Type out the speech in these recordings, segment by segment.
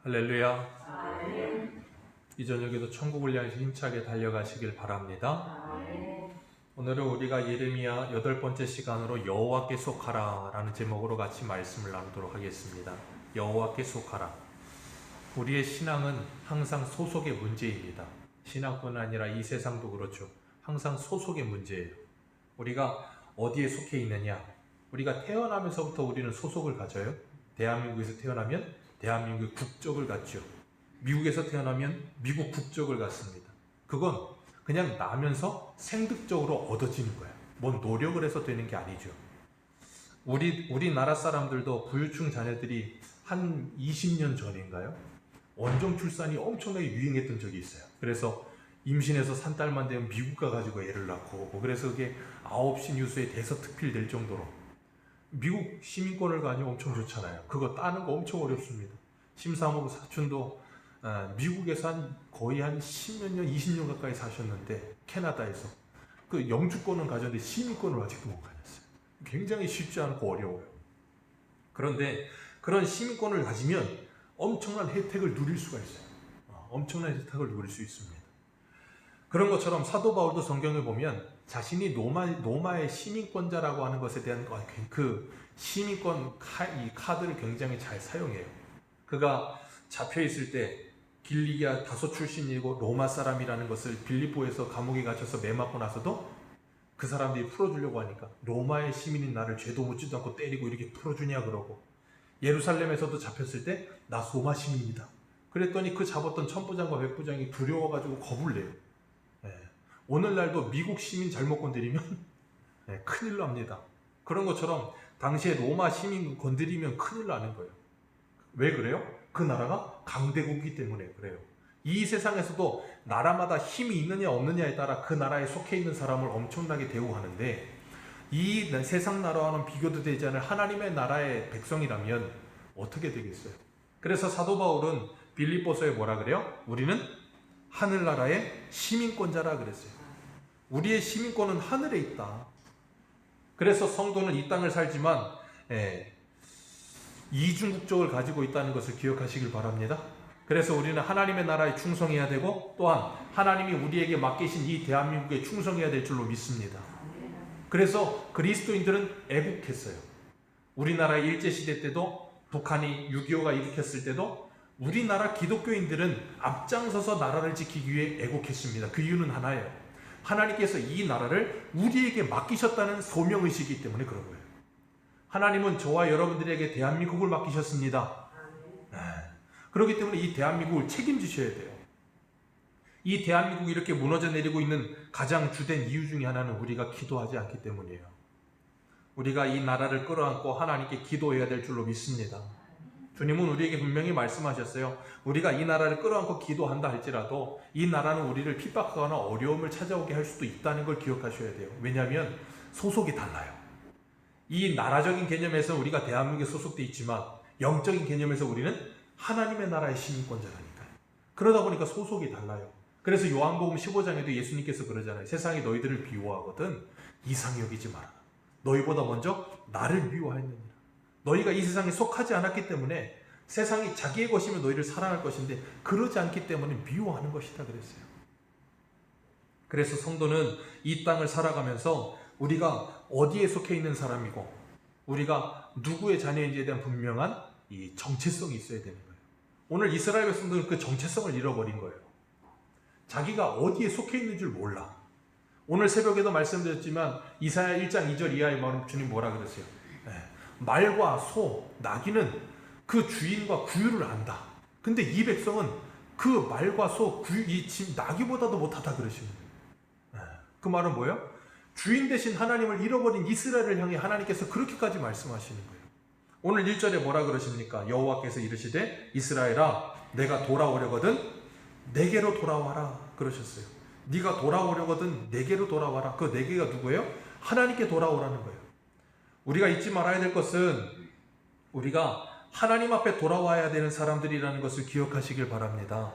할렐루야. 아멘. 이 저녁에도 천국을 향해 힘차게 달려가시길 바랍니다. 아멘. 오늘은 우리가 예레미야 8번째 시간으로 여호와께 속하라 라는 제목으로 같이 말씀을 나누도록 하겠습니다. 여호와께 속하라. 우리의 신앙은 항상 소속의 문제입니다. 신앙뿐 아니라 이 세상도 그렇죠. 항상 소속의 문제예요. 우리가 어디에 속해 있느냐. 우리가 태어나면서부터 우리는 소속을 가져요. 대한민국에서 태어나면 대한민국의 국적을 갖죠. 미국에서 태어나면 미국 국적을 갖습니다. 그건 그냥 나면서 생득적으로 얻어지는 거예요. 뭔 노력을 해서 되는 게 아니죠. 우리나라 사람들도 부유층 자녀들이 한 20년 전인가요? 원정 출산이 엄청나게 유행했던 적이 있어요. 그래서 임신해서 산 딸만 되면 미국 가가지고 애를 낳고 오고, 그래서 그게 9시 뉴스에 대서특필 될 정도로 미국 시민권을 가지고 엄청 좋잖아요. 그거 따는 거 엄청 어렵습니다. 심사모 사촌도 미국에서 거의 한 10몇 년, 20년 가까이 사셨는데 캐나다에서 그 영주권은 가졌는데 시민권을 아직도 못 가졌어요. 굉장히 쉽지 않고 어려워요. 그런데 그런 시민권을 가지면 엄청난 혜택을 누릴 수가 있어요. 엄청난 혜택을 누릴 수 있습니다. 그런 것처럼 사도 바울도 성경을 보면 자신이 로마의 시민권자라고 하는 것에 대한 그 시민권 이 카드를 굉장히 잘 사용해요. 그가 잡혀 있을 때 길리기아 다소 출신이고 로마 사람이라는 것을 빌립보에서 감옥에 갇혀서 매맞고 나서도 그 사람들이 풀어주려고 하니까 로마의 시민인 나를 죄도 묻지도 않고 때리고 이렇게 풀어주냐 그러고, 예루살렘에서도 잡혔을 때 나 로마 시민이다 그랬더니 그 잡았던 천부장과 백부장이 두려워가지고 겁을 내요. 오늘날도 미국 시민 잘못 건드리면 큰일 납니다. 그런 것처럼 당시에 로마 시민 건드리면 큰일 나는 거예요. 왜 그래요? 그 나라가 강대국이기 때문에 그래요. 이 세상에서도 나라마다 힘이 있느냐 없느냐에 따라 그 나라에 속해 있는 사람을 엄청나게 대우하는데, 이 세상 나라와는 비교도 되지 않을 하나님의 나라의 백성이라면 어떻게 되겠어요? 그래서 사도 바울은 빌립보서에 뭐라 그래요? 우리는 하늘나라의 시민권자라 그랬어요. 우리의 시민권은 하늘에 있다. 그래서 성도는 이 땅을 살지만 이중 국적을 가지고 있다는 것을 기억하시길 바랍니다. 그래서 우리는 하나님의 나라에 충성해야 되고, 또한 하나님이 우리에게 맡기신 이 대한민국에 충성해야 될 줄로 믿습니다. 그래서 그리스도인들은 애국했어요. 우리나라 일제시대 때도, 북한이 6.25가 일으켰을 때도 우리나라 기독교인들은 앞장서서 나라를 지키기 위해 애국했습니다. 그 이유는 하나예요. 하나님께서 이 나라를 우리에게 맡기셨다는 소명의식이기 때문에 그런 거예요. 하나님은 저와 여러분들에게 대한민국을 맡기셨습니다. 그렇기 때문에 이 대한민국을 책임지셔야 돼요. 이 대한민국이 이렇게 무너져 내리고 있는 가장 주된 이유 중에 하나는 우리가 기도하지 않기 때문이에요. 우리가 이 나라를 끌어안고 하나님께 기도해야 될 줄로 믿습니다. 주님은 우리에게 분명히 말씀하셨어요. 우리가 이 나라를 끌어안고 기도한다 할지라도 이 나라는 우리를 핍박하거나 어려움을 찾아오게 할 수도 있다는 걸 기억하셔야 돼요. 왜냐하면 소속이 달라요. 이 나라적인 개념에서 우리가 대한민국에 소속되어 있지만 영적인 개념에서 우리는 하나님의 나라의 시민권자라니까요. 그러다 보니까 소속이 달라요. 그래서 요한복음 15장에도 예수님께서 그러잖아요. 세상이 너희들을 미워하거든 이상히 여기지 마라. 너희보다 먼저 나를 미워하였느니라. 너희가 이 세상에 속하지 않았기 때문에 세상이 자기의 것이면 너희를 사랑할 것인데 그러지 않기 때문에 미워하는 것이다 그랬어요. 그래서 성도는 이 땅을 살아가면서 우리가 어디에 속해 있는 사람이고 우리가 누구의 자녀인지에 대한 분명한 이 정체성이 있어야 되는 거예요. 오늘 이스라엘 백성들은 그 정체성을 잃어버린 거예요. 자기가 어디에 속해 있는 줄 몰라. 오늘 새벽에도 말씀드렸지만 이사야 1장 2절 이하의 말은 주님 뭐라 그랬어요? 말과 소, 나귀는 그 주인과 구유를 안다. 근데 이 백성은 그 말과 소, 구유, 나귀보다도 못하다 그러시는 거예요. 그 말은 뭐예요? 주인 대신 하나님을 잃어버린 이스라엘을 향해 하나님께서 그렇게까지 말씀하시는 거예요. 오늘 1절에 뭐라 그러십니까? 여호와께서 이르시되 이스라엘아 내가 돌아오려거든 내게로 돌아와라 그러셨어요. 네가 돌아오려거든 내게로 돌아와라. 그 내게가 누구예요? 하나님께 돌아오라는 거예요. 우리가 잊지 말아야 될 것은 우리가 하나님 앞에 돌아와야 되는 사람들이라는 것을 기억하시길 바랍니다.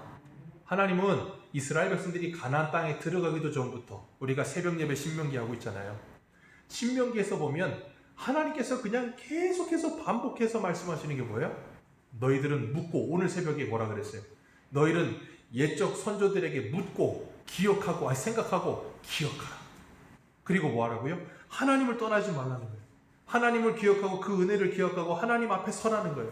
하나님은 이스라엘 백성들이 가나안 땅에 들어가기도 전부터, 우리가 새벽 예배 신명기 하고 있잖아요. 신명기에서 보면 하나님께서 그냥 계속해서 반복해서 말씀하시는 게 뭐예요? 너희들은 묻고, 오늘 새벽에 뭐라 그랬어요? 너희는 옛적 선조들에게 묻고 기억하고, 생각하고 기억하라. 그리고 뭐 하라고요? 하나님을 떠나지 말라는 거예요. 하나님을 기억하고 그 은혜를 기억하고 하나님 앞에 서라는 거예요.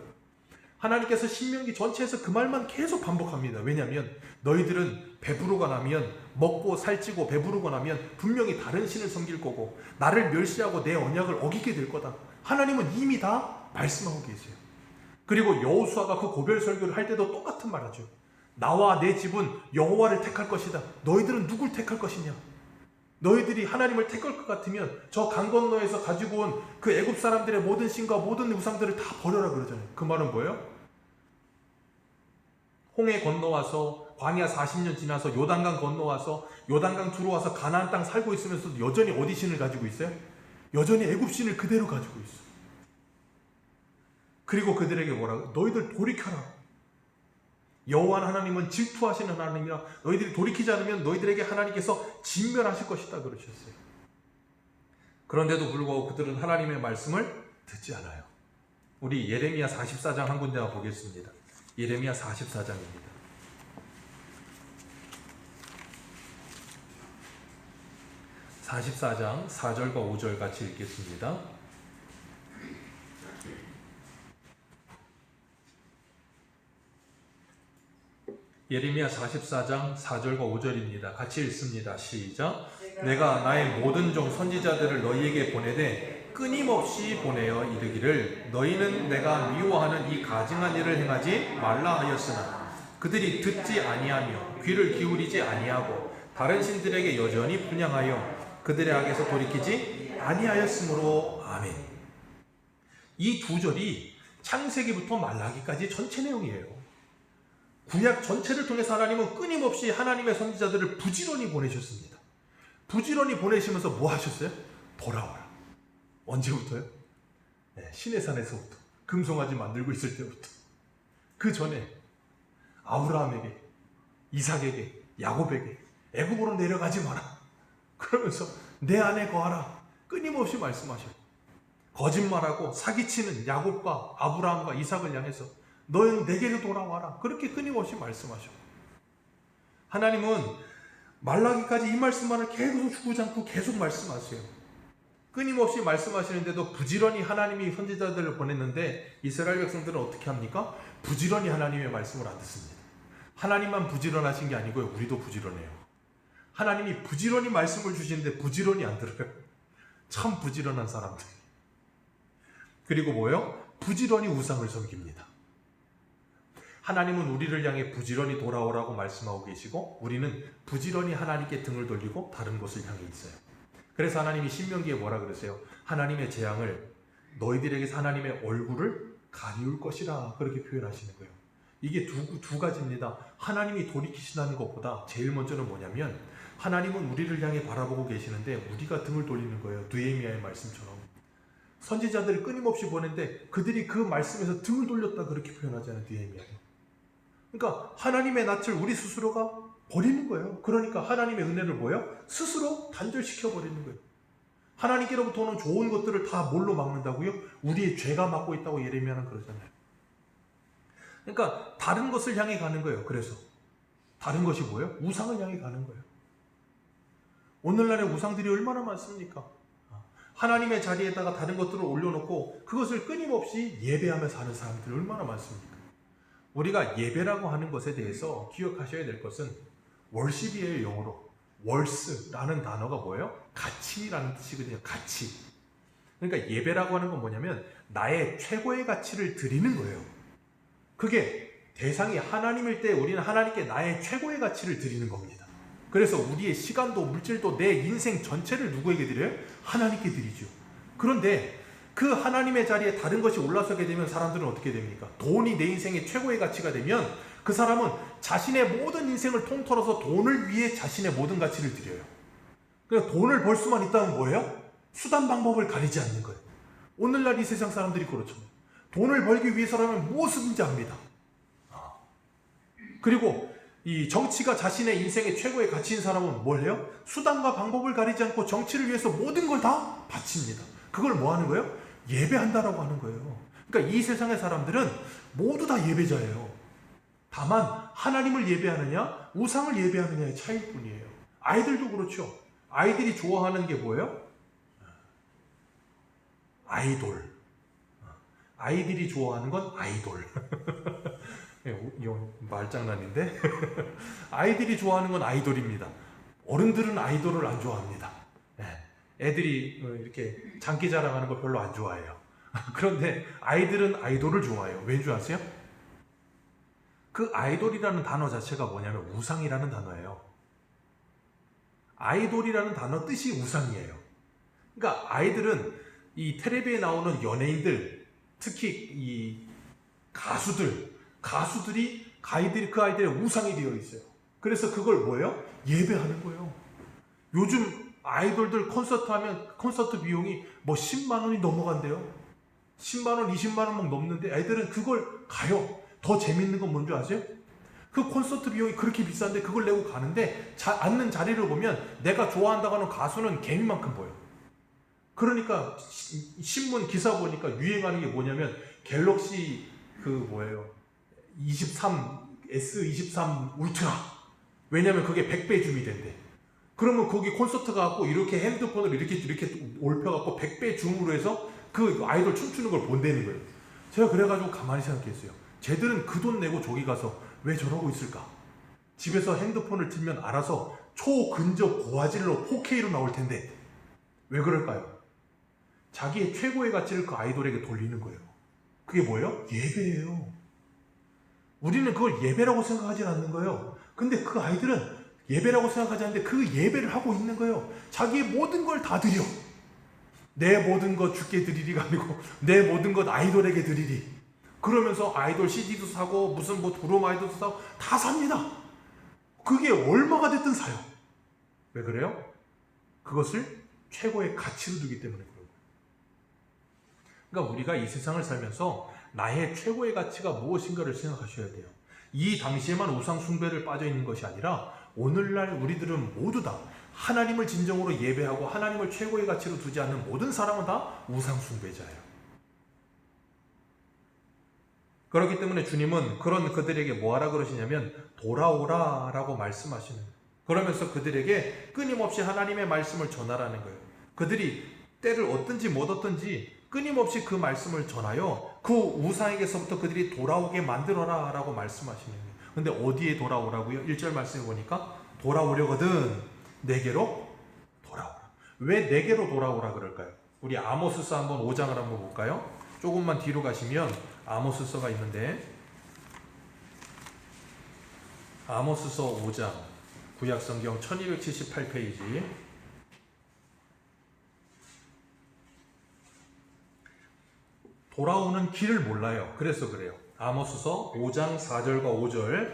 하나님께서 신명기 전체에서 그 말만 계속 반복합니다. 왜냐하면 너희들은 배부르고 나면, 먹고 살찌고 배부르고 나면 분명히 다른 신을 섬길 거고 나를 멸시하고 내 언약을 어기게 될 거다. 하나님은 이미 다 말씀하고 계세요. 그리고 여호수아가 그 고별 설교를 할 때도 똑같은 말 하죠. 나와 내 집은 여호와를 택할 것이다. 너희들은 누굴 택할 것이냐? 너희들이 하나님을 택할 것 같으면 저 강 건너에서 가지고 온 그 애굽 사람들의 모든 신과 모든 우상들을 다 버려라 그러잖아요. 그 말은 뭐예요? 홍해 건너와서 광야 40년 지나서 요단강 건너와서 요단강 들어와서 가나안 땅 살고 있으면서도 여전히 어디 신을 가지고 있어요? 여전히 애굽 신을 그대로 가지고 있어요. 그리고 그들에게 뭐라고? 너희들 돌이켜라. 여호와 하나님은 질투하시는 하나님이라 너희들이 돌이키지 않으면 너희들에게 하나님께서 진멸하실 것이다 그러셨어요. 그런데도 불구하고 그들은 하나님의 말씀을 듣지 않아요. 우리 예레미야 44장 한 군데만 보겠습니다. 예레미야 44장입니다. (44장) 4절과 5절 같이 읽겠습니다. 예레미야 44장 4절과 5절입니다. 같이 읽습니다. 시작. 내가 나의 모든 종 선지자들을 너희에게 보내되 끊임없이 보내어 이르기를 너희는 내가 미워하는 이 가증한 일을 행하지 말라 하였으나 그들이 듣지 아니하며 귀를 기울이지 아니하고 다른 신들에게 여전히 분향하여 그들의 악에서 돌이키지 아니하였으므로. 아멘. 이 두 절이 창세기부터 말라기까지 전체 내용이에요. 구약 전체를 통해서 하나님은 끊임없이 하나님의 선지자들을 부지런히 보내셨습니다. 부지런히 보내시면서 뭐 하셨어요? 돌아와라. 언제부터요? 네, 시내산에서부터. 금송아지 만들고 있을 때부터. 그 전에 아브라함에게, 이삭에게, 야곱에게 애굽으로 내려가지 마라. 그러면서 내 안에 거하라. 끊임없이 말씀하셔요. 거짓말하고 사기치는 야곱과 아브라함과 이삭을 향해서 너희는 내게로 돌아와라. 그렇게 끊임없이 말씀하셔. 하나님은 말라기까지 이 말씀만을 계속 주구지 않고 계속 말씀하세요. 끊임없이 말씀하시는데도 부지런히 하나님이 선지자들을 보냈는데 이스라엘 백성들은 어떻게 합니까? 부지런히 하나님의 말씀을 안 듣습니다. 하나님만 부지런하신 게 아니고요, 우리도 부지런해요. 하나님이 부지런히 말씀을 주시는데 부지런히 안 들어요. 참 부지런한 사람들. 그리고 뭐요? 부지런히 우상을 섬깁니다. 하나님은 우리를 향해 부지런히 돌아오라고 말씀하고 계시고 우리는 부지런히 하나님께 등을 돌리고 다른 곳을 향해 있어요. 그래서 하나님이 신명기에 뭐라 그러세요? 하나님의 재앙을 너희들에게서 하나님의 얼굴을 가리울 것이라 그렇게 표현하시는 거예요. 이게 두 가지입니다. 하나님이 돌이키신다는 것보다 제일 먼저는 뭐냐면 하나님은 우리를 향해 바라보고 계시는데 우리가 등을 돌리는 거예요. 느헤미야의 말씀처럼. 선지자들을 끊임없이 보냈는데 그들이 그 말씀에서 등을 돌렸다 그렇게 표현하잖아요. 느헤미야가. 그러니까 하나님의 낯을 우리 스스로가 버리는 거예요. 그러니까 하나님의 은혜를 뭐예요? 스스로 단절시켜 버리는 거예요. 하나님께로부터 오는 좋은 것들을 다 뭘로 막는다고요? 우리의 죄가 막고 있다고 예레미야는 그러잖아요. 그러니까 다른 것을 향해 가는 거예요. 그래서 다른 것이 뭐예요? 우상을 향해 가는 거예요. 오늘날의 우상들이 얼마나 많습니까? 하나님의 자리에다가 다른 것들을 올려놓고 그것을 끊임없이 예배하면서 하는 사람들이 얼마나 많습니까? 우리가 예배라고 하는 것에 대해서 기억하셔야 될 것은 월십이에요. 영어로 월스라는 단어가 뭐예요? 가치라는 뜻이거든요. 가치. 그러니까 예배라고 하는 건 뭐냐면 나의 최고의 가치를 드리는 거예요. 그게 대상이 하나님일 때 우리는 하나님께 나의 최고의 가치를 드리는 겁니다. 그래서 우리의 시간도 물질도 내 인생 전체를 누구에게 드려요? 하나님께 드리죠. 그런데 그 하나님의 자리에 다른 것이 올라서게 되면 사람들은 어떻게 됩니까? 돈이 내 인생의 최고의 가치가 되면 그 사람은 자신의 모든 인생을 통틀어서 돈을 위해 자신의 모든 가치를 드려요. 그러니까 돈을 벌 수만 있다면 뭐예요? 수단 방법을 가리지 않는 거예요. 오늘날 이 세상 사람들이 그렇죠. 돈을 벌기 위해서라면 무엇이든지 합니다. 그리고 이 정치가 자신의 인생의 최고의 가치인 사람은 뭘 해요? 수단과 방법을 가리지 않고 정치를 위해서 모든 걸 다 바칩니다. 그걸 뭐 하는 거예요? 예배한다라고 하는 거예요. 그러니까 이 세상의 사람들은 모두 다 예배자예요. 다만 하나님을 예배하느냐 우상을 예배하느냐의 차이일 뿐이에요. 아이들도 그렇죠. 아이들이 좋아하는 게 뭐예요? 아이돌. 아이들이 좋아하는 건 아이돌. 이건 말장난인데 아이들이 좋아하는 건 아이돌입니다. 어른들은 아이돌을 안 좋아합니다. 애들이 이렇게 장기 자랑하는 거 별로 안 좋아해요. 그런데 아이들은 아이돌을 좋아해요. 왠 줄 아세요? 그 아이돌이라는 단어 자체가 뭐냐면 우상이라는 단어예요. 아이돌이라는 단어 뜻이 우상이에요. 그러니까 아이들은 이 텔레비에 나오는 연예인들, 특히 이 가수들이 그 아이들의 우상이 되어 있어요. 그래서 그걸 뭐예요? 예배하는 거예요. 요즘 아이돌들 콘서트 하면 콘서트 비용이 뭐 10만 원이 넘어간대요. 10만 원, 20만 원 막 넘는데 애들은 그걸 가요. 더 재밌는 건 뭔지 아세요? 그 콘서트 비용이 그렇게 비싼데 그걸 내고 가는데 앉는 자리를 보면 내가 좋아한다고 하는 가수는 개미만큼 보여. 그러니까 신문 기사 보니까 유행하는 게 뭐냐면 갤럭시 S23 울트라. 왜냐면 그게 100배 줌이 된대. 그러면 거기 콘서트 가고 이렇게 핸드폰을 이렇게 올펴갖고 100배 줌으로 해서 그 아이돌 춤추는 걸 본다는 거예요. 제가 그래가지고 가만히 생각했어요. 쟤들은 그 돈 내고 저기 가서 왜 저러고 있을까? 집에서 핸드폰을 틀면 알아서 초근접 고화질로 4K로 나올 텐데 왜 그럴까요? 자기의 최고의 가치를 그 아이돌에게 돌리는 거예요. 그게 뭐예요? 예배예요. 우리는 그걸 예배라고 생각하지 않는 거예요. 근데 그 아이들은 예배라고 생각하지 않는데 그 예배를 하고 있는 거예요. 자기의 모든 걸 다 드려. 내 모든 것 주께 드리리가 아니고 내 모든 것 아이돌에게 드리리. 그러면서 아이돌 CD도 사고 무슨 뭐 브로마이드도 사고 다 삽니다. 그게 얼마가 됐든 사요. 왜 그래요? 그것을 최고의 가치로 두기 때문에 그런 거예요. 그러니까 우리가 이 세상을 살면서 나의 최고의 가치가 무엇인가를 생각하셔야 돼요. 이 당시에만 우상 숭배를 빠져 있는 것이 아니라 오늘날 우리들은 모두 다 하나님을 진정으로 예배하고 하나님을 최고의 가치로 두지 않는 모든 사람은 다 우상 숭배자예요. 그렇기 때문에 주님은 그런 그들에게 뭐하라 그러시냐면 돌아오라 라고 말씀하시는 거예요. 그러면서 그들에게 끊임없이 하나님의 말씀을 전하라는 거예요. 그들이 때를 얻든지 못 얻든지 끊임없이 그 말씀을 전하여 그 우상에게서부터 그들이 돌아오게 만들어라 라고 말씀하시는 거예요. 근데 어디에 돌아오라고요? 1절 말씀해 보니까 돌아오려거든 내게로 돌아오라. 왜 내게로 돌아오라 그럴까요? 우리 아모스서 한번 5장을 한번 볼까요? 조금만 뒤로 가시면 아모스서가 있는데 아모스서 5장 구약성경 1278페이지 돌아오는 길을 몰라요. 그래서 그래요. 아모스서 5장 4절과 5절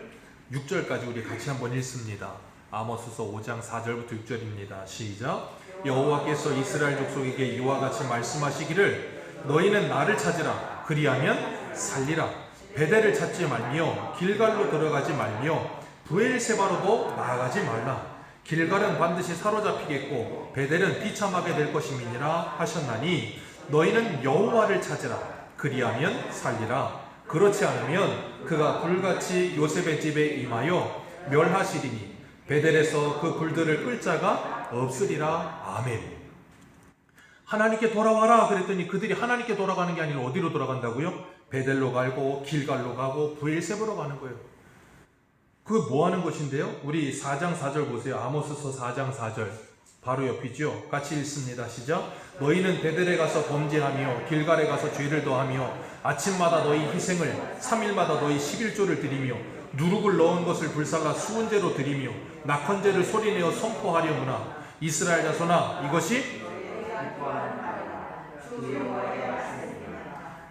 6절까지 우리 같이 한번 읽습니다. 아모스서 5장 4절부터 6절입니다. 시작. 여호와께서 이스라엘 족속에게 이와 같이 말씀하시기를 너희는 나를 찾으라. 그리하면 살리라. 베델을 찾지 말며 길갈로 들어가지 말며 브엘세바로도 나아가지 말라. 길갈은 반드시 사로잡히겠고 베델은 비참하게 될 것임이니라 하셨나니 너희는 여호와를 찾으라. 그리하면 살리라. 그렇지 않으면 그가 불같이 요셉의 집에 임하여 멸하시리니 베델에서 그 불들을 끌 자가 없으리라. 아멘. 하나님께 돌아와라 그랬더니 그들이 하나님께 돌아가는 게 아니라 어디로 돌아간다고요? 베델로 가고 길갈로 가고 브엘세바로 가는 거예요. 그거 뭐 하는 것인데요? 우리 4장 4절 보세요. 아모스서 4장 4절 바로 옆이죠. 같이 읽습니다. 시작. 너희는 베델에 가서 범죄하며 길갈에 가서 죄를 더하며 아침마다 너희 희생을 3일마다 너희 11조를 드리며 누룩을 넣은 것을 불살라 수은제로 드리며 낙헌제를 소리내어 선포하려구나. 이스라엘 자손아 이것이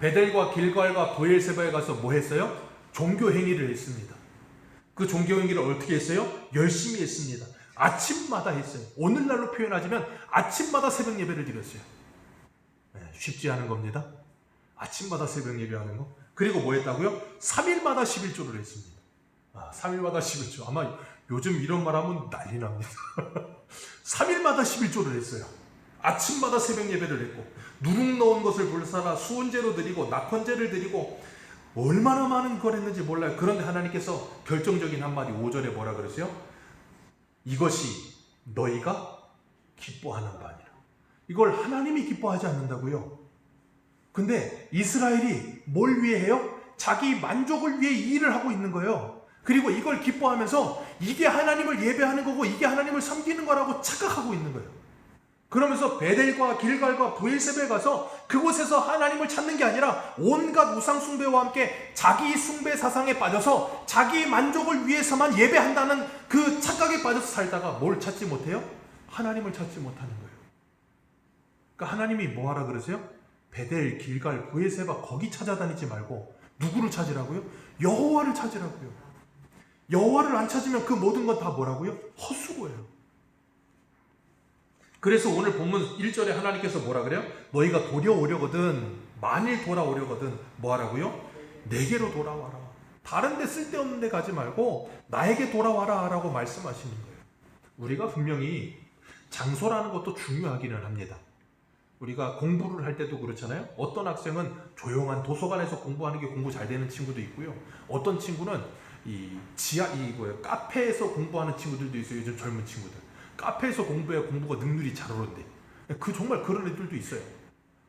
베델과 길갈과 브엘세바에 가서 뭐 했어요? 종교 행위를 했습니다. 그 종교 행위를 어떻게 했어요? 열심히 했습니다. 아침마다 했어요. 오늘날로 표현하자면 아침마다 새벽 예배를 드렸어요. 쉽지 않은 겁니다. 아침마다 새벽 예배하는 거. 그리고 뭐 했다고요? 3일마다 11조를 했습니다. 3일마다 11조. 아마 요즘 이런 말 하면 난리 납니다. 3일마다 11조를 했어요. 아침마다 새벽 예배를 했고 누룩 넣은 것을 불사라 수은제로 드리고 낙헌제를 드리고 얼마나 많은 걸 했는지 몰라요. 그런데 하나님께서 결정적인 한마디 5절에 뭐라 그러세요? 이것이 너희가 기뻐하는 바니라. 이걸 하나님이 기뻐하지 않는다고요. 근데 이스라엘이 뭘 위해 해요? 자기 만족을 위해 이 일을 하고 있는 거예요. 그리고 이걸 기뻐하면서 이게 하나님을 예배하는 거고 이게 하나님을 섬기는 거라고 착각하고 있는 거예요. 그러면서 베델과 길갈과 브엘세바에 가서 그곳에서 하나님을 찾는 게 아니라 온갖 우상 숭배와 함께 자기 숭배 사상에 빠져서 자기 만족을 위해서만 예배한다는 그 착각에 빠져서 살다가 뭘 찾지 못해요? 하나님을 찾지 못하는 거예요. 그러니까 하나님이 뭐 하라 그러세요? 베델, 길갈, 브엘세바 거기 찾아다니지 말고 누구를 찾으라고요? 여호와를 찾으라고요. 여호와를 안 찾으면 그 모든 건 다 뭐라고요? 헛수고예요. 그래서 오늘 본문 1절에 하나님께서 뭐라 그래요? 너희가 돌아오려거든, 만일 돌아오려거든 뭐 하라고요? 내게로 돌아와라. 다른 데 쓸데없는 데 가지 말고 나에게 돌아와라 라고 말씀하시는 거예요. 우리가 분명히 장소라는 것도 중요하기는 합니다. 우리가 공부를 할 때도 그렇잖아요. 어떤 학생은 조용한 도서관에서 공부하는 게 공부 잘 되는 친구도 있고요. 어떤 친구는 카페에서 공부하는 친구들도 있어요. 요즘 젊은 친구들. 카페에서 공부해야 공부가 능률이 잘 오른대. 정말 그런 애들도 있어요.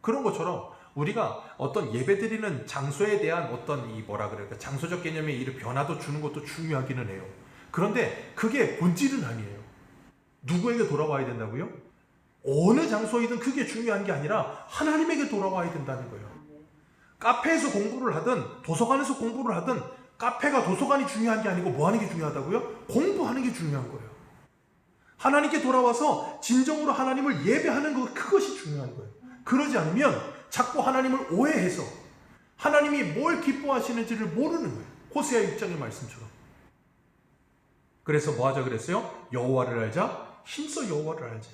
그런 것처럼 우리가 어떤 예배드리는 장소에 대한 어떤 장소적 개념의 변화도 주는 것도 중요하기는 해요. 그런데 그게 본질은 아니에요. 누구에게 돌아와야 된다고요? 어느 장소이든 그게 중요한 게 아니라 하나님에게 돌아와야 된다는 거예요. 카페에서 공부를 하든 도서관에서 공부를 하든 카페가 도서관이 중요한 게 아니고 뭐 하는 게 중요하다고요? 공부하는 게 중요한 거예요. 하나님께 돌아와서 진정으로 하나님을 예배하는 것, 그것이 중요한 거예요. 그러지 않으면 자꾸 하나님을 오해해서 하나님이 뭘 기뻐하시는지를 모르는 거예요. 호세아 6장의 말씀처럼. 그래서 뭐 하자 그랬어요? 여호와를 알자, 힘써 여호와를 알죠.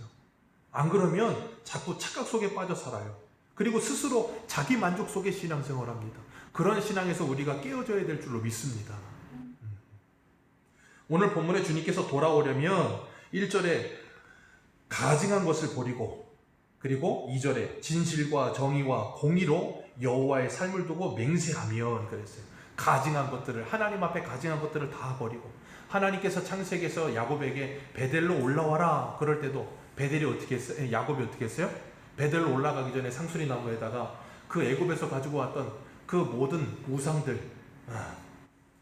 안 그러면 자꾸 착각 속에 빠져 살아요. 그리고 스스로 자기 만족 속에 신앙생활을 합니다. 그런 신앙에서 우리가 깨어져야 될 줄로 믿습니다. 오늘 본문에 주님께서 돌아오려면 1절에 가증한 것을 버리고, 그리고 2절에 진실과 정의와 공의로 여호와의 삶을 두고 맹세하면 그랬어요. 가증한 것들을, 하나님 앞에 가증한 것들을 다 버리고, 하나님께서 창세기에서 야곱에게 베델로 올라와라 그럴 때도 베델이 어떻게 했어요? 야곱이 어떻게 했어요? 베델로 올라가기 전에 상수리 나무에다가 그 애굽에서 가지고 왔던 그 모든 우상들,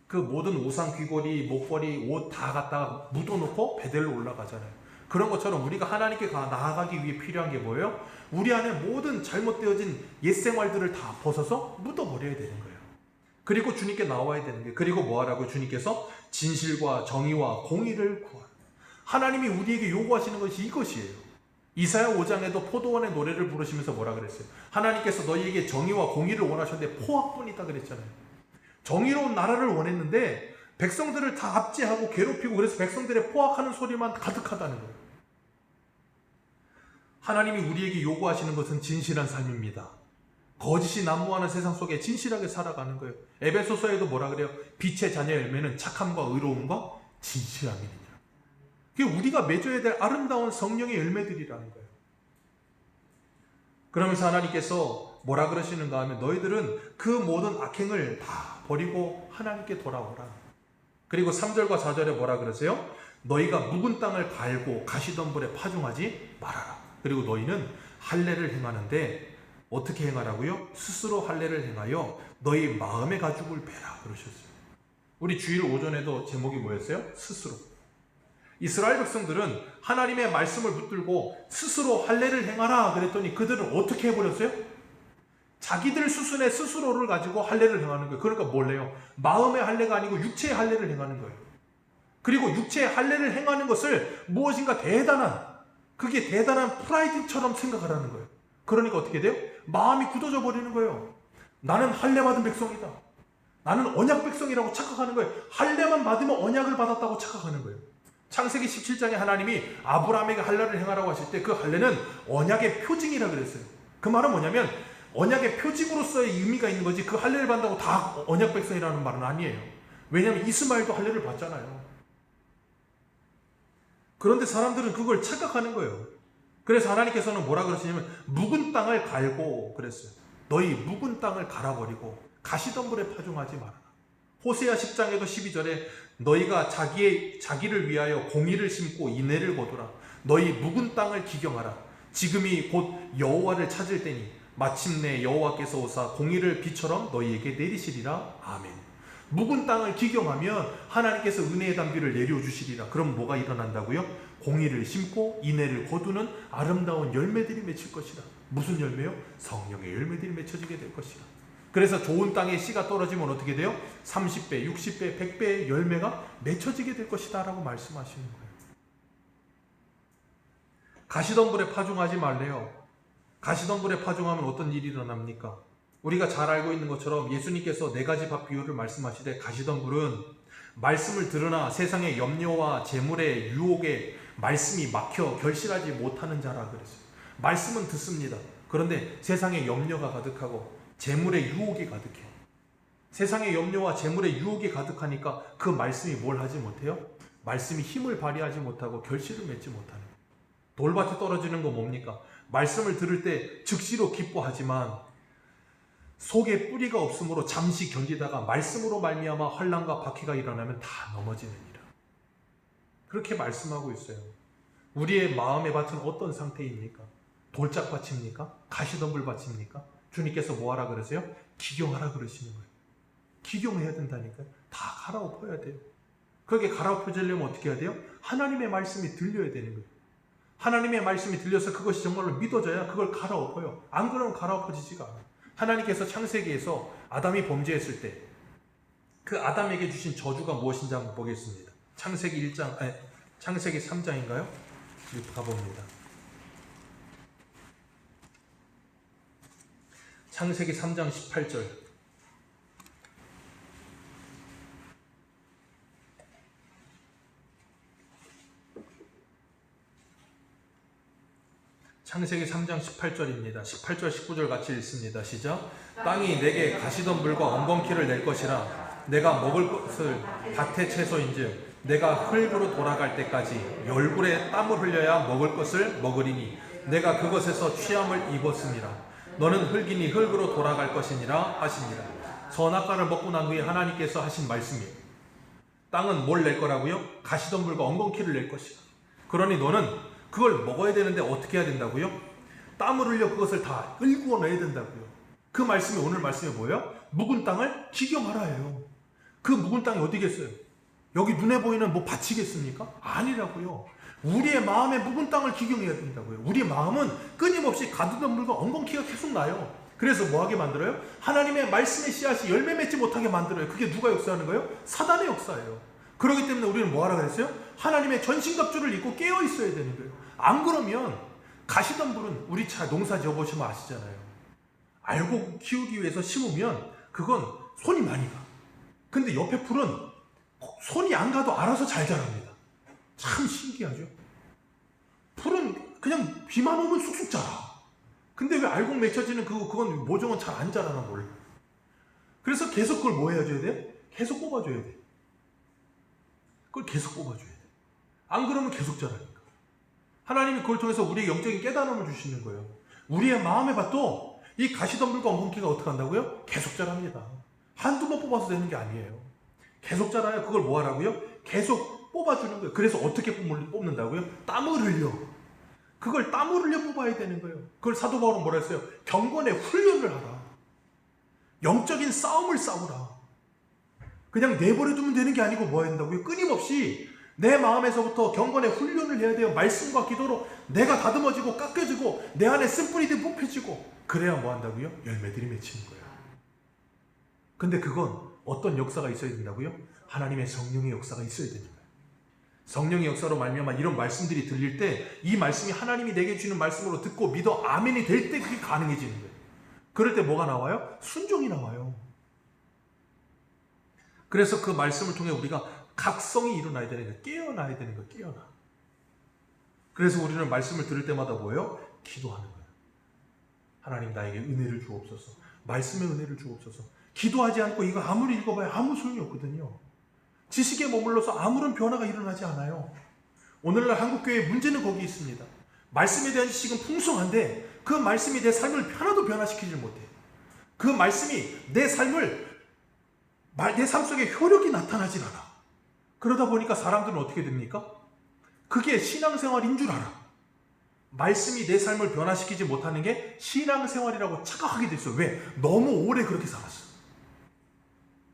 그 모든 우상 귀걸이, 목걸이, 옷 다 갖다가 묻어놓고 베델로 올라가잖아요. 그런 것처럼 우리가 하나님께 나아가기 위해 필요한 게 뭐예요? 우리 안에 모든 잘못되어진 옛생활들을 다 벗어서 묻어버려야 되는 거예요. 그리고 주님께 나와야 되는 거예요. 그리고 뭐 하라고? 주님께서 진실과 정의와 공의를 구하라. 하나님이 우리에게 요구하시는 것이 이것이에요. 이사야 5장에도 포도원의 노래를 부르시면서 뭐라 그랬어요? 하나님께서 너희에게 정의와 공의를 원하셨는데 포악뿐이다 그랬잖아요. 정의로운 나라를 원했는데 백성들을 다 압제하고 괴롭히고, 그래서 백성들의 포악하는 소리만 가득하다는 거예요. 하나님이 우리에게 요구하시는 것은 진실한 삶입니다. 거짓이 난무하는 세상 속에 진실하게 살아가는 거예요. 에베소서에도 뭐라 그래요? 빛의 자녀 열매는 착함과 의로움과 진실함이니라. 그게 우리가 맺어야 될 아름다운 성령의 열매들이라는 거예요. 그러면서 하나님께서 뭐라 그러시는가 하면 너희들은 그 모든 악행을 다 버리고 하나님께 돌아오라. 그리고 3절과 4절에 뭐라 그러세요? 너희가 묵은 땅을 갈고 가시덤불에 파종하지 말아라. 그리고 너희는 할례를 행하는데 어떻게 행하라고요? 스스로 할례를 행하여 너희 마음의 가죽을 베라 그러셨어요. 우리 주일 오전에도 제목이 뭐였어요? 스스로. 이스라엘 백성들은 하나님의 말씀을 붙들고 스스로 할례를 행하라 그랬더니 그들은 어떻게 해버렸어요? 자기들 수순의 스스로를 가지고 할례를 행하는 거예요. 그러니까 뭘 해요? 마음의 할례가 아니고 육체의 할례를 행하는 거예요. 그리고 육체의 할례를 행하는 것을 무엇인가 그게 대단한 프라이드처럼 생각하라는 거예요. 그러니까 어떻게 돼요? 마음이 굳어져 버리는 거예요. 나는 할례 받은 백성이다. 나는 언약 백성이라고 착각하는 거예요. 할례만 받으면 언약을 받았다고 착각하는 거예요. 창세기 17장에 하나님이 아브라함에게 할례를 행하라고 하실 때 그 할례는 언약의 표징이라 그랬어요. 그 말은 뭐냐면 언약의 표징으로서의 의미가 있는 거지, 그 할례를 받는다고 다 언약 백성이라는 말은 아니에요. 왜냐하면 이스마엘도 할례를 받잖아요. 그런데 사람들은 그걸 착각하는 거예요. 그래서 하나님께서는 뭐라 그러시냐면 묵은 땅을 갈고 그랬어요. 너희 묵은 땅을 갈아버리고 가시덤불에 파종하지 말아라. 호세아 10장에도 12절에 너희가 자기를 위하여 공의를 심고 인애를 거두라. 너희 묵은 땅을 기경하라. 지금이 곧 여호와를 찾을 때니 마침내 여호와께서 오사 공의를 비처럼 너희에게 내리시리라. 아멘. 묵은 땅을 기경하면 하나님께서 은혜의 단비를 내려주시리라. 그럼 뭐가 일어난다고요? 공의를 심고 인애를 거두는 아름다운 열매들이 맺힐 것이라. 무슨 열매요? 성령의 열매들이 맺혀지게 될 것이라. 그래서 좋은 땅에 씨가 떨어지면 어떻게 돼요? 30배, 60배, 100배의 열매가 맺혀지게 될 것이다 라고 말씀하시는 거예요. 가시덤불에 파종하지 말래요. 가시덤불에 파종하면 어떤 일이 일어납니까? 우리가 잘 알고 있는 것처럼 예수님께서 4가지 밥 비유를 말씀하시되 가시덤불은 말씀을 들으나 세상의 염려와 재물의 유혹에 말씀이 막혀 결실하지 못하는 자라 그랬어요. 말씀은 듣습니다. 그런데 세상에 염려가 가득하고 재물의 유혹이 가득해요. 세상의 염려와 재물의 유혹이 가득하니까 그 말씀이 뭘 하지 못해요? 말씀이 힘을 발휘하지 못하고 결실을 맺지 못하는 거예요. 돌밭에 떨어지는 거 뭡니까? 말씀을 들을 때 즉시로 기뻐하지만 속에 뿌리가 없으므로 잠시 견디다가 말씀으로 말미암아 환난과 박해가 일어나면 다 넘어지느니라. 그렇게 말씀하고 있어요. 우리의 마음의 밭은 어떤 상태입니까? 돌짝밭입니까? 가시덤불밭입니까? 주님께서 뭐하라 그러세요? 기경하라 그러시는 거예요. 기경해야 된다니까요. 다 갈아엎어야 돼요. 그렇게 갈아엎어지려면 어떻게 해야 돼요? 하나님의 말씀이 들려야 되는 거예요. 하나님의 말씀이 들려서 그것이 정말로 믿어져야 그걸 갈아엎어요. 안 그러면 갈아엎어지지가 않아요. 하나님께서 창세기에서 아담이 범죄했을 때 그 아담에게 주신 저주가 무엇인지 한번 보겠습니다. 창세기 3장인가요? 가봅니다. 창세기 3장 18절. 창세기 3장 18절입니다. 18절 19절 같이 읽습니다. 시작. 땅이 내게 가시덤불과 엉겅퀴를 낼 것이라. 내가 먹을 것을 밭의 채소인즉 내가 흙으로 돌아갈 때까지 열굴에 땀을 흘려야 먹을 것을 먹으리니 내가 그것에서 취함을 입었음이라. 너는 흙이니 흙으로 돌아갈 것이니라 하시니라. 선악과를 먹고 난 후에 하나님께서 하신 말씀이에요. 땅은 뭘 낼 거라고요? 가시덤불과 엉겅퀴를 낼 것이다. 그러니 너는 그걸 먹어야 되는데 어떻게 해야 된다고요? 땀을 흘려 그것을 다 일구어내야 된다고요. 그 말씀이 오늘 말씀이 뭐예요? 묵은 땅을 기경하라예요. 그 묵은 땅이 어디겠어요? 여기 눈에 보이는 뭐 밭이겠습니까? 아니라고요. 우리의 마음에 묵은 땅을 기경해야 된다고요. 우리의 마음은 끊임없이 가시덤불과 엉겅퀴가 계속 나요. 그래서 뭐하게 만들어요? 하나님의 말씀의 씨앗이 열매 맺지 못하게 만들어요. 그게 누가 역사하는 거예요? 사단의 역사예요. 그렇기 때문에 우리는 뭐하라 그랬어요? 하나님의 전신갑주를 입고 깨어 있어야 되는 거예요. 안 그러면 가시덤불은 우리 농사 지어보시면 아시잖아요. 알고 키우기 위해서 심으면 그건 손이 많이 가. 근데 옆에 풀은 손이 안 가도 알아서 잘 자랍니다. 참 신기하죠? 풀은 그냥 비만 오면 쑥쑥 자라. 근데 왜 알곡 맺혀지는 그건 모종은 잘 안 자라나 몰라. 그래서 계속 그걸 뭐 해줘야 돼? 계속 뽑아줘야 돼. 그걸 계속 뽑아줘야 돼. 안 그러면 계속 자라니까. 하나님이 그걸 통해서 우리의 영적인 깨달음을 주시는 거예요. 우리의 마음의 밭도 이 가시덤불과 엉겅퀴가 어떻게 한다고요? 계속 자랍니다. 한두 번 뽑아서 되는 게 아니에요. 계속 자라야 그걸 뭐 하라고요? 계속 뽑아주는 거예요. 그래서 어떻게 뽑는다고요? 땀을 흘려. 그걸 땀을 흘려 뽑아야 되는 거예요. 그걸 사도 바울은 뭐라 했어요? 경건의 훈련을 하라. 영적인 싸움을 싸우라. 그냥 내버려두면 되는 게 아니고 뭐 해야 된다고요? 끊임없이 내 마음에서부터 경건의 훈련을 해야 돼요. 말씀과 기도로 내가 다듬어지고 깎여지고 내 안에 쓴뿌리들이 뽑혀지고 그래야 뭐 한다고요? 열매들이 맺히는 거예요. 근데 그건 어떤 역사가 있어야 된다고요? 하나님의 성령의 역사가 있어야 되는 거예요. 성령의 역사로 말미암아 이런 말씀들이 들릴 때 이 말씀이 하나님이 내게 주는 말씀으로 듣고 믿어 아멘이 될 때 그게 가능해지는 거예요. 그럴 때 뭐가 나와요? 순종이 나와요. 그래서 그 말씀을 통해 우리가 각성이 일어나야 되는 거예요. 깨어나야 되는 거예요. 깨어나. 그래서 우리는 말씀을 들을 때마다 뭐예요? 기도하는 거예요. 하나님 나에게 은혜를 주옵소서. 말씀의 은혜를 주옵소서. 기도하지 않고 이거 아무리 읽어봐야 아무 소용이 없거든요. 지식에 머물러서 아무런 변화가 일어나지 않아요. 오늘날 한국교회의 문제는 거기 있습니다. 말씀에 대한 지식은 풍성한데 그 말씀이 내 삶을 하나도 변화시키지 못해요. 그 말씀이 내 삶 속에 효력이 나타나질 않아. 그러다 보니까 사람들은 어떻게 됩니까? 그게 신앙생활인 줄 알아. 말씀이 내 삶을 변화시키지 못하는 게 신앙생활이라고 착각하게 됐어. 왜? 너무 오래 그렇게 살았어.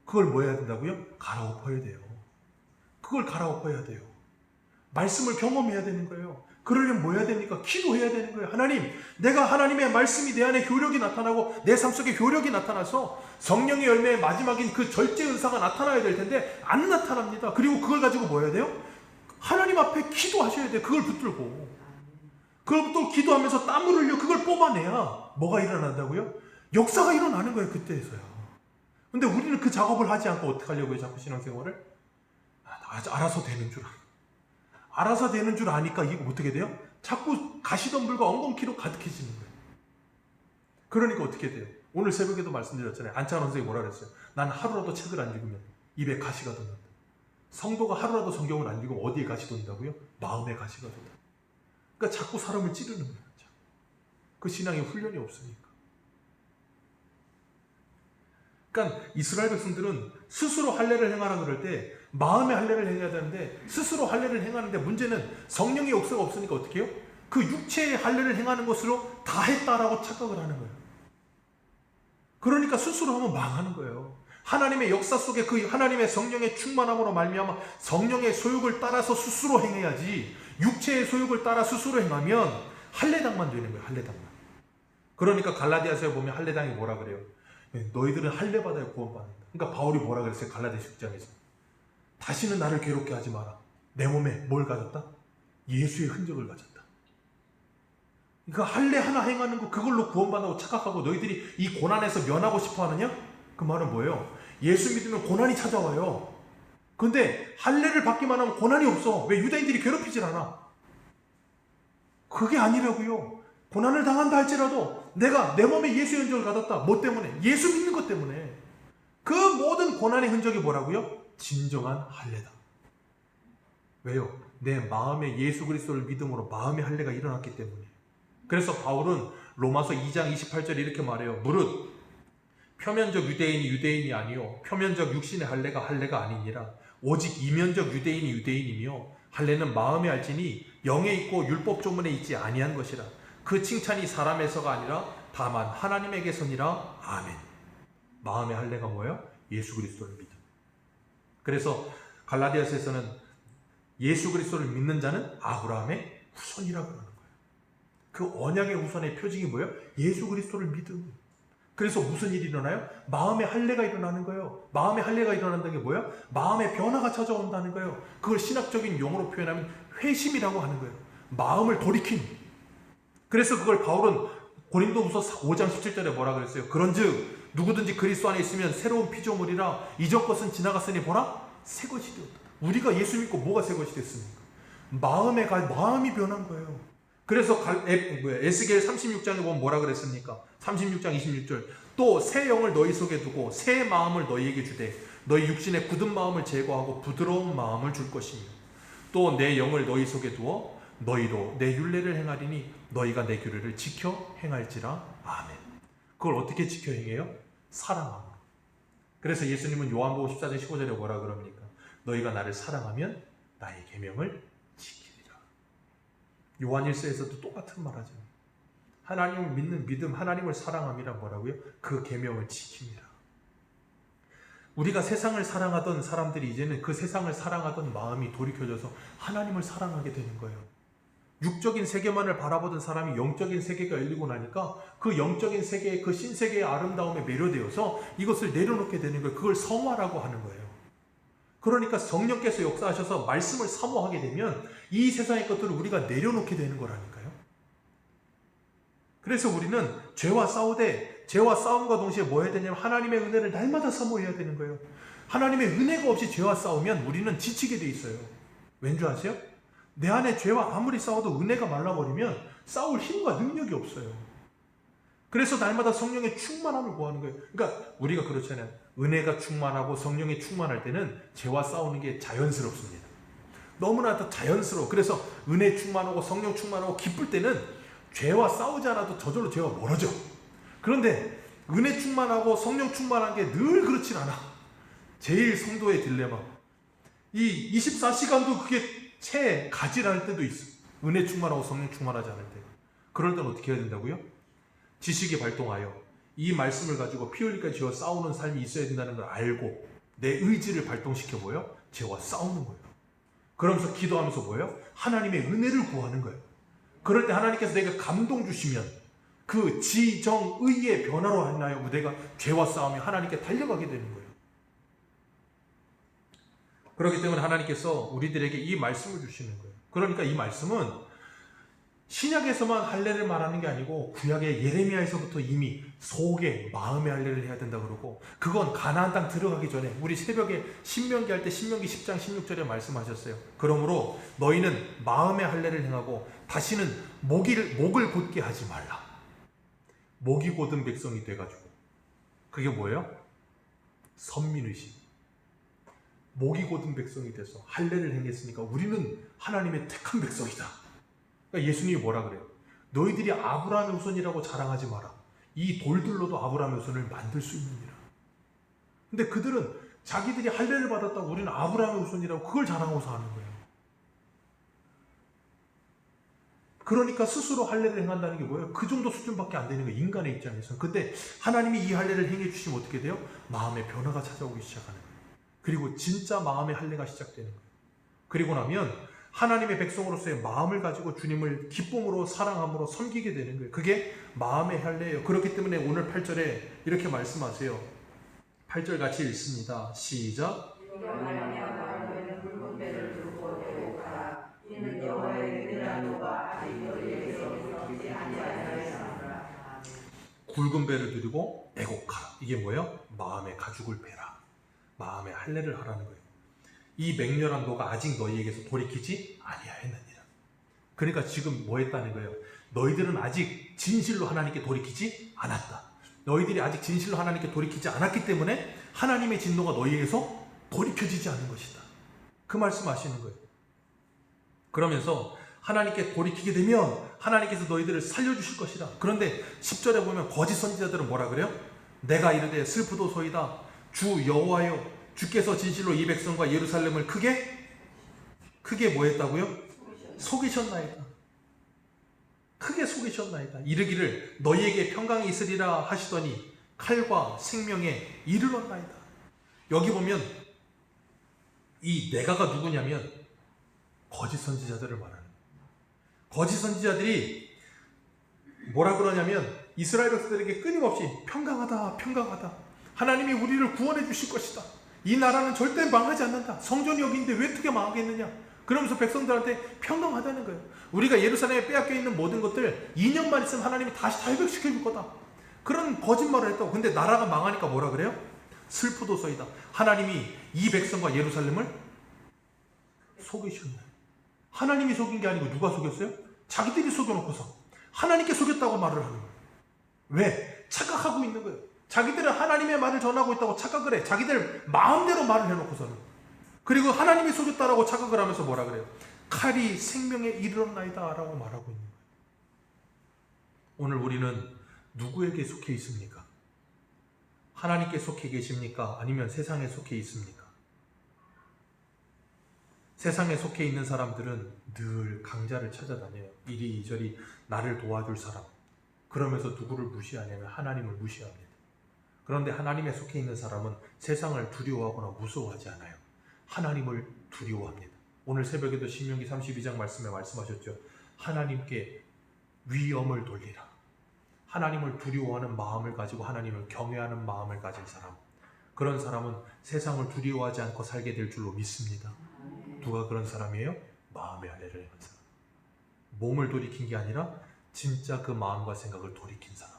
그걸 뭐 해야 된다고요? 갈아엎어야 돼요. 그걸 갈아엎어야 돼요. 말씀을 경험해야 되는 거예요. 그러려면 뭐 해야 됩니까? 기도해야 되는 거예요. 하나님, 내가 하나님의 말씀이 내 안에 효력이 나타나고 내 삶 속에 효력이 나타나서 성령의 열매의 마지막인 그 절제 은사가 나타나야 될 텐데 안 나타납니다. 그리고 그걸 가지고 뭐 해야 돼요? 하나님 앞에 기도하셔야 돼요. 그걸 붙들고. 그걸 또 기도하면서 땀을 흘려 그걸 뽑아내야 뭐가 일어난다고요? 역사가 일어나는 거예요. 그때에서야. 근데 우리는 그 작업을 하지 않고 어떻게 하려고요? 자꾸 신앙생활을? 알아서 되는 줄 알아. 알아서 되는 줄 아니까 이게 어떻게 돼요? 자꾸 가시덤불과 엉겅퀴로 가득해지는 거예요. 그러니까 어떻게 돼요? 오늘 새벽에도 말씀드렸잖아요. 안찬원 선생님이 뭐라 그랬어요? 난 하루라도 책을 안 읽으면 입에 가시가 돋는다. 성도가 하루라도 성경을 안 읽으면 어디에 가시 돋는다고요? 마음에 가시가 돋는다. 그러니까 자꾸 사람을 찌르는 거예요. 그 신앙에 훈련이 없으니까. 그러니까 이스라엘 백성들은 스스로 할례를 행하라 그럴 때 마음의 할례를 행해야 되는데 스스로 할례를 행하는데 문제는 성령의 역사가 없으니까 어떻게 해요? 그 육체의 할례를 행하는 것으로 다 했다라고 착각을 하는 거예요. 그러니까 스스로 하면 망하는 거예요. 하나님의 역사 속에 그 하나님의 성령의 충만함으로 말미암아 성령의 소욕을 따라서 스스로 행해야지 육체의 소욕을 따라 스스로 행하면 할례당만 되는 거예요. 할례당만. 그러니까 갈라디아서에 보면 할례당이 뭐라 그래요? 너희들은 할례 받아야 구원받는다. 그러니까 바울이 뭐라 그랬어요? 갈라디아서 6장에서 다시는 나를 괴롭게 하지 마라. 내 몸에 뭘 가졌다? 예수의 흔적을 가졌다. 그러니까 할례 하나 행하는 거 그걸로 구원받는다고 착각하고 너희들이 이 고난에서 면하고 싶어 하느냐? 그 말은 뭐예요? 예수 믿으면 고난이 찾아와요. 근데 할례를 받기만 하면 고난이 없어. 왜? 유대인들이 괴롭히질 않아. 그게 아니라고요. 고난을 당한다 할지라도 내가 내 몸에 예수의 흔적을 가졌다. 뭐 때문에? 예수 믿는 것 때문에. 그 모든 고난의 흔적이 뭐라고요? 진정한 할례다. 왜요? 내 마음에 예수 그리스도를 믿음으로 마음의 할례가 일어났기 때문에. 그래서 바울은 로마서 2장 28절에 이렇게 말해요. 무릇 표면적 유대인이 유대인이 아니요 표면적 육신의 할례가 아니니라. 오직 이면적 유대인이 유대인이며 할례는 마음에 알지니 영에 있고 율법 조문에 있지 아니한 것이라. 그 칭찬이 사람에서가 아니라 다만 하나님에게서니라. 아멘. 마음의 할례가 뭐예요? 예수 그리스도를 믿음. 그래서 갈라디아서에서는 예수 그리스도를 믿는 자는 아브라함의 후손이라고 하는 거예요. 그 언약의 후손의 표징이 뭐예요? 예수 그리스도를 믿음. 그래서 무슨 일이 일어나요? 마음의 할례가 일어나는 거예요. 마음의 할례가 일어난다는 게 뭐예요? 마음의 변화가 찾아온다는 거예요. 그걸 신학적인 용어로 표현하면 회심이라고 하는 거예요. 마음을 돌이킴. 그래서 그걸 바울은 고린도후서 5장 17절에 뭐라 그랬어요? 그런즉 누구든지 그리스도 안에 있으면 새로운 피조물이라 이전 것은 지나갔으니 보라 새 것이 되었다. 우리가 예수 믿고 뭐가 새 것이 됐습니까? 마음이 변한 거예요. 그래서 에스겔 36장에 보면 뭐라 그랬습니까? 36장 26절 또 새 영을 너희 속에 두고 새 마음을 너희에게 주되 너희 육신의 굳은 마음을 제거하고 부드러운 마음을 줄 것이며 또 내 영을 너희 속에 두어 너희도 내 율례를 행하리니 너희가 내 규례를 지켜 행할지라. 아멘. 그걸 어떻게 지켜 행해요? 사랑함으로. 그래서 예수님은 요한복음 14장 15절에 뭐라 그럽니까? 너희가 나를 사랑하면 나의 계명을 지키리라. 요한 1서에서도 똑같은 말 하죠. 하나님을 믿는 믿음, 하나님을 사랑함이라 뭐라고요? 그 계명을 지킵니다. 우리가 세상을 사랑하던 사람들이 이제는 그 세상을 사랑하던 마음이 돌이켜져서 하나님을 사랑하게 되는 거예요. 육적인 세계만을 바라보던 사람이 영적인 세계가 열리고 나니까 그 영적인 세계의 그 신세계의 아름다움에 매료되어서 이것을 내려놓게 되는 거예요. 그걸 성화라고 하는 거예요. 그러니까 성령께서 역사하셔서 말씀을 사모하게 되면 이 세상의 것들을 우리가 내려놓게 되는 거라니까요. 그래서 우리는 죄와 싸우되 죄와 싸움과 동시에 뭐 해야 되냐면 하나님의 은혜를 날마다 사모해야 되는 거예요. 하나님의 은혜가 없이 죄와 싸우면 우리는 지치게 돼 있어요. 왠 줄 아세요? 내 안에 죄와 아무리 싸워도 은혜가 말라버리면 싸울 힘과 능력이 없어요. 그래서 날마다 성령의 충만함을 구하는 거예요. 그러니까 우리가 그렇잖아요. 은혜가 충만하고 성령이 충만할 때는 죄와 싸우는 게 자연스럽습니다. 너무나 더 자연스러워. 그래서 은혜 충만하고 성령 충만하고 기쁠 때는 죄와 싸우지 않아도 저절로 죄와 멀어져. 그런데 은혜 충만하고 성령 충만한 게 늘 그렇진 않아. 제일 성도의 딜레마. 이 24시간도 그게 채 가지를 때도 있어. 은혜 충만하고 성령 충만하지 않을 때. 그럴 때는 어떻게 해야 된다고요? 지식이 발동하여 이 말씀을 가지고 피 흘릴까 죄와 싸우는 삶이 있어야 된다는 걸 알고 내 의지를 발동시켜 뭐예요? 죄와 싸우는 거예요. 그러면서 기도하면서 뭐예요? 하나님의 은혜를 구하는 거예요. 그럴 때 하나님께서 내가 감동 주시면 그 지정의의 변화로 인하여 내가 죄와 싸우며 하나님께 달려가게 되는 거예요. 그렇기 때문에 하나님께서 우리들에게 이 말씀을 주시는 거예요. 그러니까 이 말씀은 신약에서만 할례를 말하는 게 아니고 구약의 예레미야에서부터 이미 속에 마음의 할례를 해야 된다 그러고, 그건 가나안 땅 들어가기 전에 우리 새벽에 신명기 할 때 신명기 10장 16절에 말씀하셨어요. 그러므로 너희는 마음의 할례를 행하고 다시는 목을 곧게 하지 말라. 목이 곧은 백성이 돼가지고, 그게 뭐예요? 선민의식. 목이 곧은 백성이 돼서 할례를 행했으니까 우리는 하나님의 택한 백성이다. 그러니까 예수님이 뭐라 그래요? 너희들이 아브라함의 후손이라고 자랑하지 마라. 이 돌들로도 아브라함의 후손을 만들 수 있느니라. 근데 그들은 자기들이 할례를 받았다고 우리는 아브라함의 후손이라고 그걸 자랑하고 사는 거예요. 그러니까 스스로 할례를 행한다는 게 뭐예요? 그 정도 수준밖에 안 되는 거예요, 인간의 입장에서. 근데 하나님이 이 할례를 행해 주시면 어떻게 돼요? 마음의 변화가 찾아오기 시작하는 거예요. 그리고 진짜 마음의 할례가 시작되는 거예요. 그리고 나면 하나님의 백성으로서의 마음을 가지고 주님을 기쁨으로 사랑함으로 섬기게 되는 거예요. 그게 마음의 할례예요. 그렇기 때문에 오늘 8절에 이렇게 말씀하세요. 8절 같이 읽습니다. 시작. 굵은 배를 들고 애곡하라. 이게 뭐예요? 마음의 가죽을 베라. 마음의 할례를 하라는 거예요. 이 맹렬한 노가 아직 너희에게서 돌이키지 아니하였느니라. 그러니까 지금 뭐 했다는 거예요? 너희들은 아직 진실로 하나님께 돌이키지 않았다. 너희들이 아직 진실로 하나님께 돌이키지 않았기 때문에 하나님의 진노가 너희에게서 돌이켜지지 않은 것이다. 그 말씀 하시는 거예요. 그러면서 하나님께 돌이키게 되면 하나님께서 너희들을 살려주실 것이다. 그런데 10절에 보면 거짓 선지자들은 뭐라 그래요? 내가 이르되 슬프도소이다. 주 여호와여, 주께서 진실로 이 백성과 예루살렘을 크게 뭐 했다고요? 속이셨나이다. 크게 속이셨나이다. 이르기를 너희에게 평강이 있으리라 하시더니 칼과 생명에 이르렀나이다. 여기 보면 이 내가가 누구냐면 거짓 선지자들을 말하는 거예요. 거짓 선지자들이 뭐라 그러냐면 이스라엘 백성들에게 끊임없이 평강하다, 평강하다. 하나님이 우리를 구원해 주실 것이다. 이 나라는 절대 망하지 않는다. 성전이 여기 있는데 왜 어떻게 망하겠느냐. 그러면서 백성들한테 평강하다는 거예요. 우리가 예루살렘에 빼앗겨 있는 모든 것들 2년만 있으면 하나님이 다시 다 회복시켜 줄 거다. 그런 거짓말을 했다고. 근데 나라가 망하니까 뭐라 그래요? 슬프도소이다. 하나님이 이 백성과 예루살렘을 속이셨나요? 하나님이 속인 게 아니고 누가 속였어요? 자기들이 속여놓고서 하나님께 속였다고 말을 하는 거예요. 왜? 착각하고 있는 거예요. 자기들은 하나님의 말을 전하고 있다고 착각을 해. 자기들 마음대로 말을 해놓고서는. 그리고 하나님이 속였다라고 착각을 하면서 뭐라 그래요? 칼이 생명에 이르렀나이다 라고 말하고 있는 거예요. 오늘 우리는 누구에게 속해 있습니까? 하나님께 속해 계십니까? 아니면 세상에 속해 있습니까? 세상에 속해 있는 사람들은 늘 강자를 찾아다녀요. 이리저리 나를 도와줄 사람. 그러면서 누구를 무시하냐면 하나님을 무시합니다. 그런데 하나님에 속해 있는 사람은 세상을 두려워하거나 무서워하지 않아요. 하나님을 두려워합니다. 오늘 새벽에도 신명기 32장 말씀에 말씀하셨죠. 하나님께 위엄을 돌리라. 하나님을 두려워하는 마음을 가지고 하나님을 경외하는 마음을 가진 사람. 그런 사람은 세상을 두려워하지 않고 살게 될 줄로 믿습니다. 누가 그런 사람이에요? 마음의 할례를 행한 사람. 몸을 돌이킨 게 아니라 진짜 그 마음과 생각을 돌이킨 사람.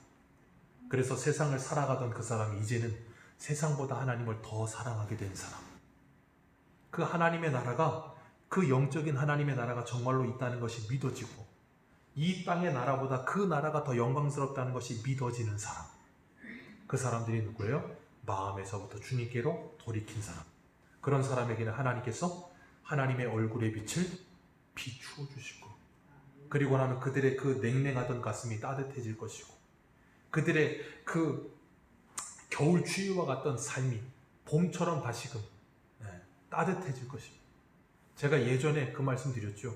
그래서 세상을 살아가던 그 사람이 이제는 세상보다 하나님을 더 사랑하게 된 사람. 그 하나님의 나라가, 그 영적인 하나님의 나라가 정말로 있다는 것이 믿어지고 이 땅의 나라보다 그 나라가 더 영광스럽다는 것이 믿어지는 사람. 그 사람들이 누구예요? 마음에서부터 주님께로 돌이킨 사람. 그런 사람에게는 하나님께서 하나님의 얼굴의 빛을 비추어 주시고, 그리고 나면 그들의 그 냉랭하던 가슴이 따뜻해질 것이고, 그들의 그 겨울 추위와 같던 삶이 봄처럼 다시금 따뜻해질 것입니다. 제가 예전에 그 말씀 드렸죠.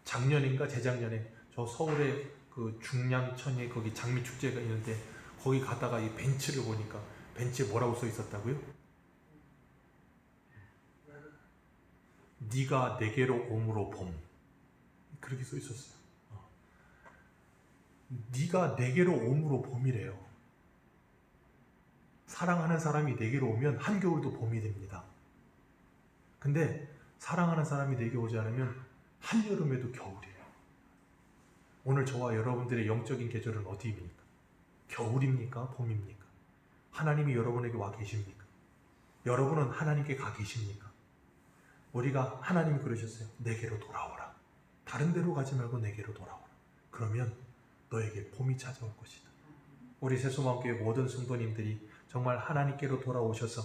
작년인가 재작년에 저 서울의 그 중량천에 거기 장미축제가 있는데 거기 가다가 이 벤치를 보니까 벤치에 뭐라고 써 있었다고요? 네가 내게로 옴으로 봄. 그렇게 써 있었어요. 네가 내게로 옴으로 봄이래요. 사랑하는 사람이 내게로 오면 한겨울도 봄이 됩니다. 근데 사랑하는 사람이 내게 오지 않으면 한여름에도 겨울이에요. 오늘 저와 여러분들의 영적인 계절은 어디입니까? 겨울입니까? 봄입니까? 하나님이 여러분에게 와 계십니까? 여러분은 하나님께 가 계십니까? 우리가 하나님이 그러셨어요. 내게로 돌아오라. 다른 데로 가지 말고 내게로 돌아오라. 그러면 너에게 봄이 찾아올 것이다. 우리 새소망교회 모든 성도님들이 정말 하나님께로 돌아오셔서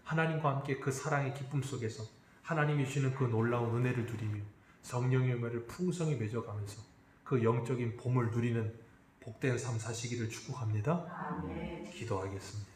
하나님과 함께 그 사랑의 기쁨 속에서 하나님이 주시는 그 놀라운 은혜를 누리며 성령의 은혜를 풍성히 맺어가면서 그 영적인 봄을 누리는 복된 삶 사시기를 축복합니다. 아멘. 기도하겠습니다.